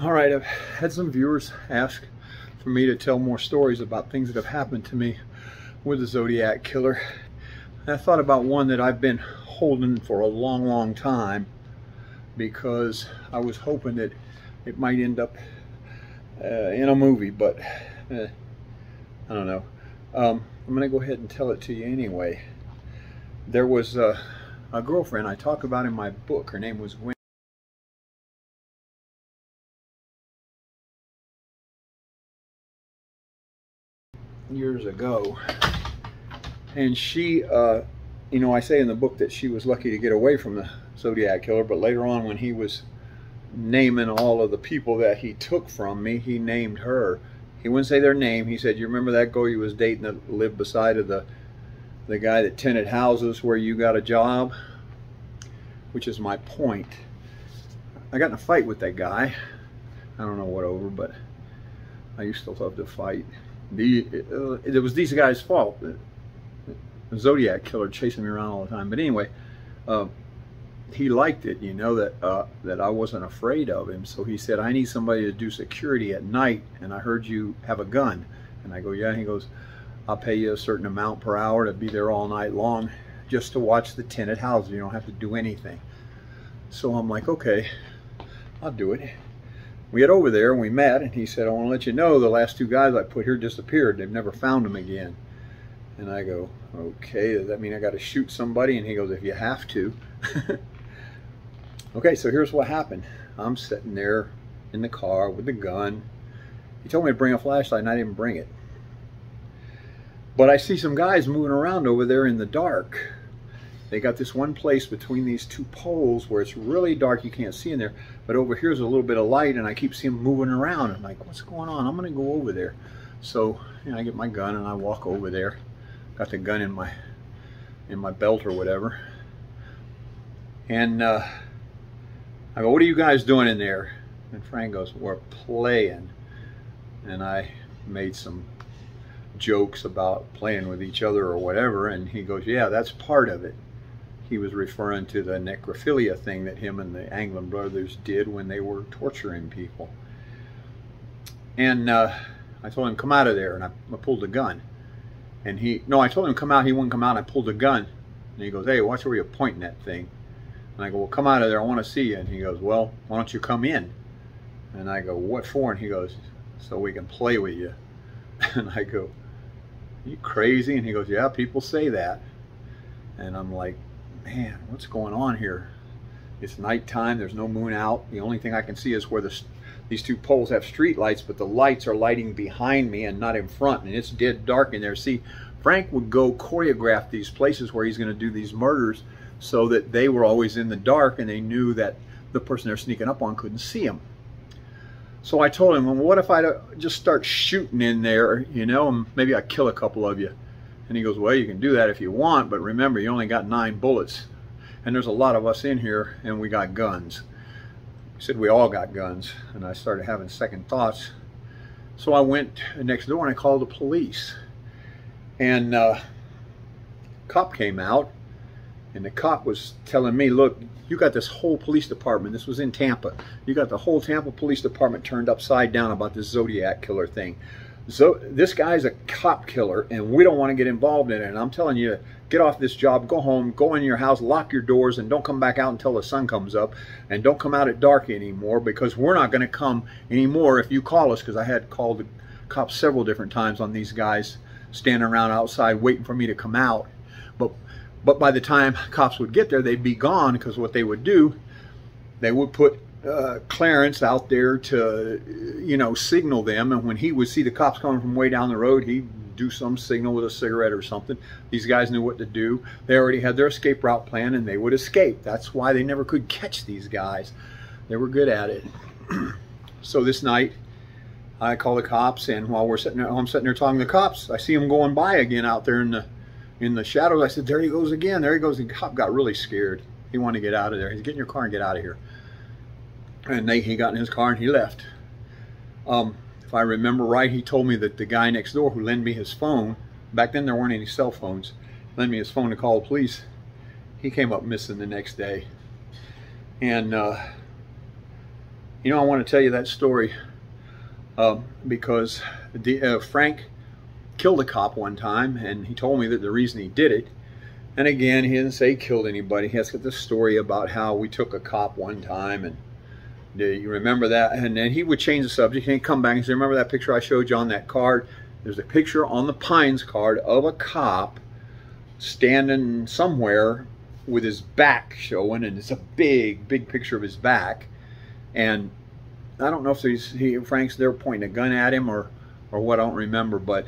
All right, I've had some viewers ask for me to tell more stories about things that have happened to me with the Zodiac killer. And I thought about one that I've been holding for a long time because I was hoping that it might end up in a movie, but I don't know. I'm going to go ahead and tell it to you anyway. There was a girlfriend I talk about in my book. Her name was Gwen. Years ago, and she you know, I say in the book that she was lucky to get away from the Zodiac killer, but later on when he was naming all of the people that he took from me, he named her. He wouldn't say their name. He said, you remember that girl you was dating that lived beside of the guy that tented houses where you got a job? Which is my point. I got in a fight with that guy. I don't know what over, but I used to love to fight. It was these guys' fault. The Zodiac killer chasing me around all the time. But anyway, he liked it, you know, that I wasn't afraid of him. So he said, I need somebody to do security at night, and I heard you have a gun. And I go, yeah. And he goes, I'll pay you a certain amount per hour to be there all night long just to watch the tenant houses. You don't have to do anything. So I'm like, okay, I'll do it. We get over there and we met, and he said, I want to let you know the last two guys I put here disappeared. They've never found them again. And I go, okay, does that mean I got to shoot somebody? And he goes, if you have to. Okay, so here's what happened. I'm sitting there in the car with the gun. He told me to bring a flashlight, and I didn't bring it. But I see some guys moving around over there in the dark. They got this one place between these two poles where it's really dark, you can't see in there, but over here's a little bit of light, and I keep seeing them moving around. I'm like, what's going on? I'm gonna go over there. So, you know, I get my gun and I walk over there. Got the gun in my belt or whatever. And I go, what are you guys doing in there? And Frank goes, we're playing. And I made some jokes about playing with each other or whatever, and he goes, yeah, that's part of it. He was referring to the necrophilia thing that him and the Anglin brothers did when they were torturing people. And I told him, come out of there, and I pulled the gun. And I told him come out, he wouldn't come out, and I pulled the gun. And he goes, hey, watch where you're pointing that thing. And I go, well, come out of there, I want to see you. And he goes, well, why don't you come in? And I go, what for? And he goes, so we can play with you. And I go, are you crazy? And he goes, yeah, people say that. And I'm like, man, what's going on here? It's nighttime, there's no moon out. The only thing I can see is where these two poles have street lights, but the lights are lighting behind me and not in front, and it's dead dark in there. See, Frank would go choreograph these places where he's going to do these murders so that they were always in the dark and they knew that the person they're sneaking up on couldn't see them. So I told him, well, what if I just start shooting in there, you know, and maybe I kill a couple of you? And he goes, well, you can do that if you want, but remember, you only got 9 bullets. And there's a lot of us in here, and we got guns. He said we all got guns, and I started having second thoughts. So I went next door and I called the police. And cop came out, and the cop was telling me, look, you got this whole police department, this was in Tampa, you got the whole Tampa police department turned upside down about this Zodiac killer thing. So this guy's a cop killer, and we don't want to get involved in it. And I'm telling you, get off this job, go home, go in your house, lock your doors, and don't come back out until the sun comes up. And don't come out at dark anymore, because we're not going to come anymore if you call us, because I had called the cops several different times on these guys standing around outside waiting for me to come out. But by the time cops would get there, they'd be gone, because what they would do, they would put Clarence out there to, you know, signal them, and when he would see the cops coming from way down the road, he'd do some signal with a cigarette or something. These guys knew what to do. They already had their escape route planned, and they would escape. That's why they never could catch these guys. They were good at it. So this night, I call the cops, and while I'm sitting there talking to the cops, I see them going by again out there in the shadows. I said, there he goes again. There he goes. The cop got really scared. He wanted to get out of there. He's get in your car and get out of here. And he got in his car and he left. If I remember right, he told me that the guy next door who lent me his phone, back then there weren't any cell phones, lent me his phone to call the police. He came up missing the next day. And You know, I want to tell you that story because Frank killed a cop one time, and he told me that the reason he did it, and again, he didn't say he killed anybody. He has got this story about how we took a cop one time, and do you remember that? And then he would change the subject, and he'd come back and say, remember that picture I showed you on that card? There's a picture on the Pines card of a cop standing somewhere with his back showing, and it's a big picture of his back. And I don't know if Frank's there pointing a gun at him or what, I don't remember, but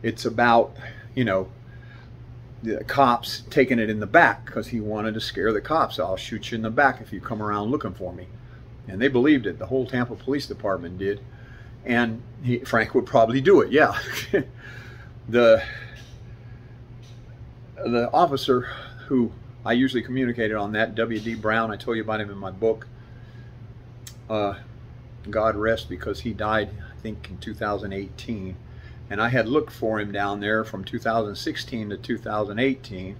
it's about, you know, the cops taking it in the back because he wanted to scare the cops. I'll shoot you in the back if you come around looking for me. And they believed it. The whole Tampa Police Department did. And Frank would probably do it, yeah. The officer who I usually communicated on that, W.D. Brown, I told you about him in my book. God rest, because he died, I think, in 2018. And I had looked for him down there from 2016 to 2018.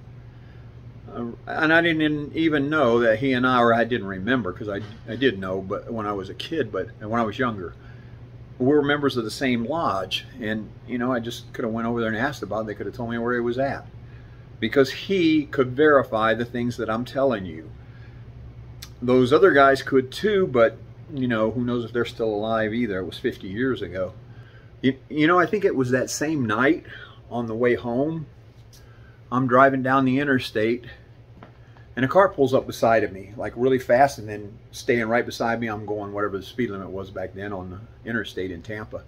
And I didn't even know that he and I, or I didn't remember, because I did know, but when I was a kid, but when I was younger, we were members of the same lodge. And, you know, I just could have went over there and asked about it. They could have told me where he was at, because he could verify the things that I'm telling you. Those other guys could too, but, you know, who knows if they're still alive either. It was 50 years ago. You know, I think it was that same night on the way home, I'm driving down the interstate, and a car pulls up beside of me, like really fast, and then staying right beside me. I'm going whatever the speed limit was back then on the interstate in Tampa.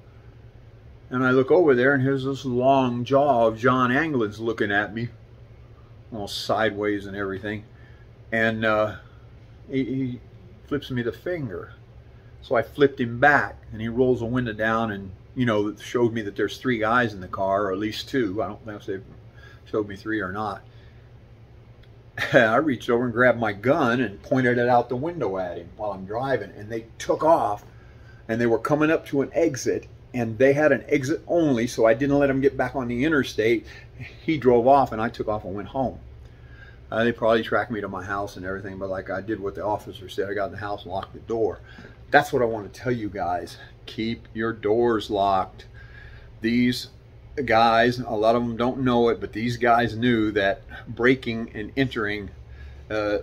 And I look over there, and here's this long jaw of John Anglin's looking at me, all sideways and everything. And he flips me the finger. So I flipped him back, and he rolls the window down, and, you know, it showed me that there's 3 guys in the car, or at least 2. I don't know if they showed me 3 or not. I reached over and grabbed my gun and pointed it out the window at him while I'm driving, and they took off, and they were coming up to an exit, and they had an exit only, so I didn't let him get back on the interstate. He drove off, and I took off and went home. They probably tracked me to my house and everything, but like I did what the officer said, I got in the house and locked the door. That's what I want to tell you guys. Keep your doors locked. These guys, a lot of them don't know it, but these guys knew that breaking and entering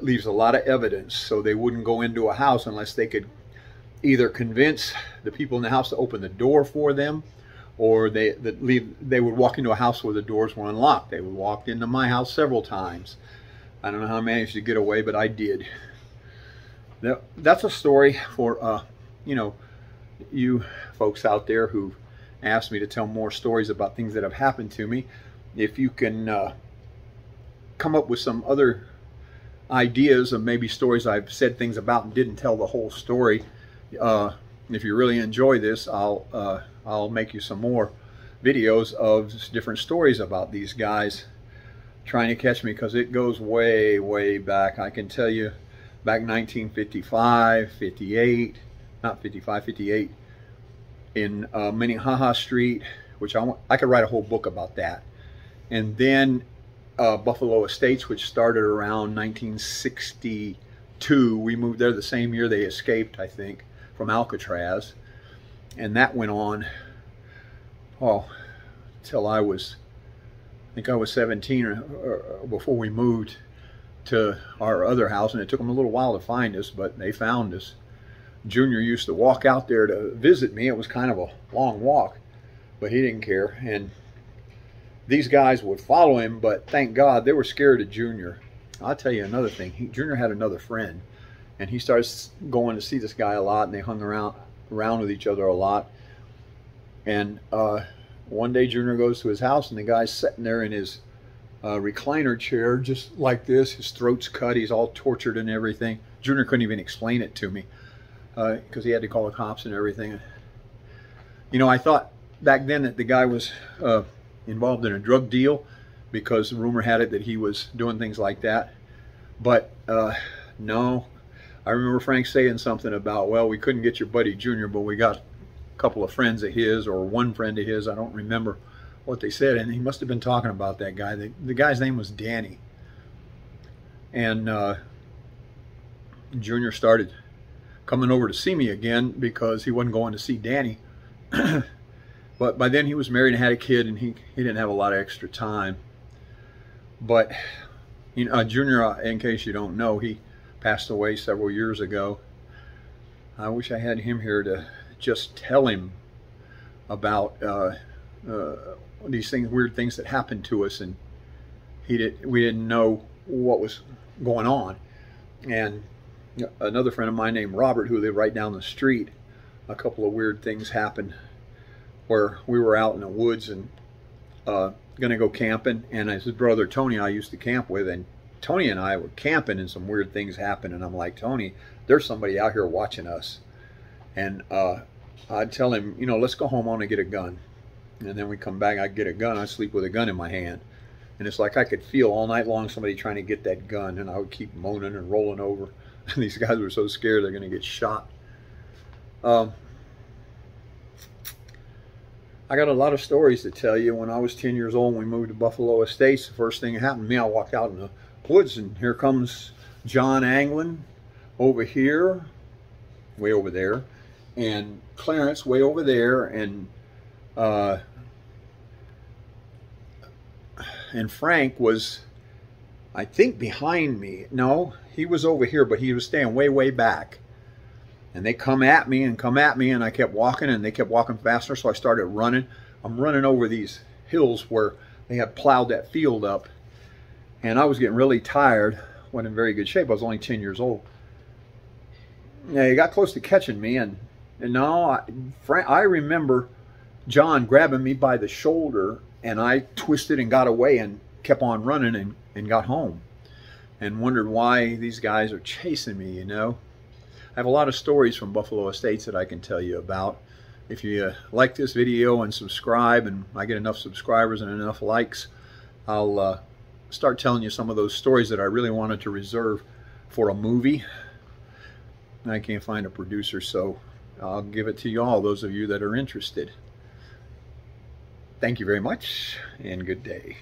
leaves a lot of evidence, so they wouldn't go into a house unless they could either convince the people in the house to open the door for them, or they would walk into a house where the doors were unlocked. They would walk into my house several times. I don't know how I managed to get away, but I did. That's a story for you know, you folks out there who asked me to tell more stories about things that have happened to me. If you can come up with some other ideas of maybe stories I've said things about and didn't tell the whole story, if you really enjoy this, I'll make you some more videos of different stories about these guys trying to catch me, because it goes way back. I can tell you back 1955, 58, not 55, 58, in Minnehaha Street, which I could write a whole book about that. And then Buffalo Estates, which started around 1962. We moved there the same year they escaped, I think, from Alcatraz. And that went on, oh, till I think I was 17 or before we moved to our other house, and it took them a little while to find us, but they found us. Junior used to walk out there to visit me. It was kind of a long walk, but he didn't care. And these guys would follow him, but thank God they were scared of Junior. I'll tell you another thing. Junior had another friend, and he starts going to see this guy a lot, and they hung around with each other a lot. And one day Junior goes to his house, and the guy's sitting there in his recliner chair just like this. His throat's cut. He's all tortured and everything. Junior couldn't even explain it to me because he had to call the cops and everything. You know, I thought back then that the guy was involved in a drug deal, because rumor had it that he was doing things like that. But no, I remember Frank saying something about, well, we couldn't get your buddy Junior, but we got a couple of friends of his, or one friend of his. I don't remember what they said, and he must have been talking about that guy. The guy's name was Danny. And Junior started coming over to see me again because he wasn't going to see Danny. But by then he was married and had a kid, and he didn't have a lot of extra time. But you know, Junior, in case you don't know, he passed away several years ago. I wish I had him here to just tell him about these things, weird things that happened to us, and we didn't know what was going on. And another friend of mine named Robert, who lived right down the street, a couple of weird things happened where we were out in the woods and gonna go camping, and his brother Tony I used to camp with, and Tony and I were camping and some weird things happened, and I'm like, Tony, there's somebody out here watching us. And I'd tell him, you know, let's go home, I want to get a gun. And then we come back, I'd get a gun, I'd sleep with a gun in my hand. And it's like I could feel all night long somebody trying to get that gun, and I would keep moaning and rolling over. And these guys were so scared they're going to get shot. I got a lot of stories to tell you. When I was 10 years old, we moved to Buffalo Estates. The first thing that happened to me, I walked out in the woods, and here comes John Anglin over here, way over there, and Clarence way over there, and Frank was, I think, behind me. No, he was over here, but he was staying way, way back. And they come at me and come at me, and I kept walking, and they kept walking faster, so I started running. I'm running over these hills where they had plowed that field up, and I was getting really tired. Wasn't in very good shape. I was only 10 years old. Yeah, he got close to catching me, and no, I remember John grabbing me by the shoulder, and I twisted and got away and kept on running and got home, and wondered why these guys are chasing me, you know. I have a lot of stories from Buffalo Estates that I can tell you about. If you like this video and subscribe, and I get enough subscribers and enough likes, I'll start telling you some of those stories that I really wanted to reserve for a movie. I can't find a producer, so I'll give it to you all, those of you that are interested. Thank you very much, and good day.